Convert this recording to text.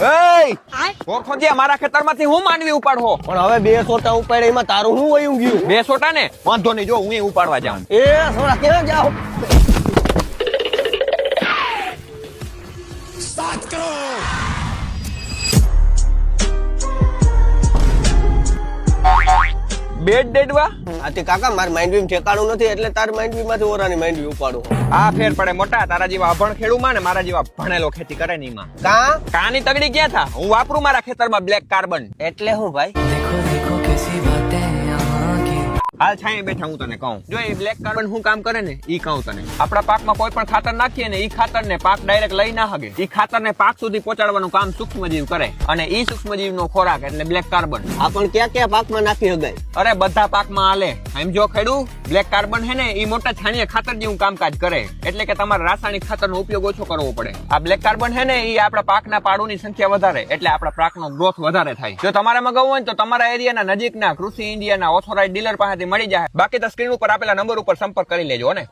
ઓળખો મારા ખેતરમાંથી હું માંડવી ઉપાડવો પણ હવે 2 સોટા ઉપાડે એમાં તારું શું વયું ગયું? 2 સોટા ને વાંધો નહીં, જો હું ઉપાડવા જાઉં. એ થોડા ક્યાં જાઓ? બેડ ડેડવા આથી કાકા મારી માંડવી ઠેકાણું નથી એટલે તાર માંડવી માંથી ઓરાની માંડવી ઉપાડું. આ ફેર પડે મોટા, તારા જેવા અભણ ખેડૂમાં ને મારા જેવા ભણેલો ખેતી કરે નહીં માં. કાની તગડી ક્યાં થા? હું વાપરું મારા ખેતરમાં બ્લેક કાર્બન. એટલે હું ભાઈ હાલ છાંયે બેઠા હું તને કહું. જો એ બ્લેક કાર્બન શું કામ કરે ને ઈ કહું તને. આપણા પાકમાં કોઈ પણ ખાતર નાખીએ ને ઈ ખાતર ને પાક ડાયરેક્ટ લઈ ના હગે. ઈ ખાતર ને પાક સુધી પહોંચાડવાનું કામ સૂક્ષ્મજીવ કરે અને ઈ સૂક્ષ્મજીવ નો ખોરાક એટલે બ્લેક કાર્બન. આ પણ ક્યાં ક્યાં પાકમાં નાખી હગાય? અરે બધા પાકમાં હાલે. એમ જો ખેડૂ બ્લેક કાર્બન હે ને ઈ મોટા છાણિયા ખાતર જેવું કામકાજ કરે, એટલે કે તમારે રાસાયણિક ખાતરનો ઉપયોગ ઓછો કરવો પડે. આ બ્લેક કાર્બન હે ને ઈ આપણા પાકના પાડોની સંખ્યા વધારે, એટલે આપણા પાકનો ગ્રોથ વધારે થાય. જો તમારે મગાવવું હોય તો તમારા એરિયાના નજીકના કૃષિ ઇન્ડિયાના ઓથોરાઇઝ્ડ ડીલર પાસેથી મળી જાય. બાકી તો સ્ક્રીન ઉપર આપેલા નંબર ઉપર સંપર્ક કરી લેજો ને.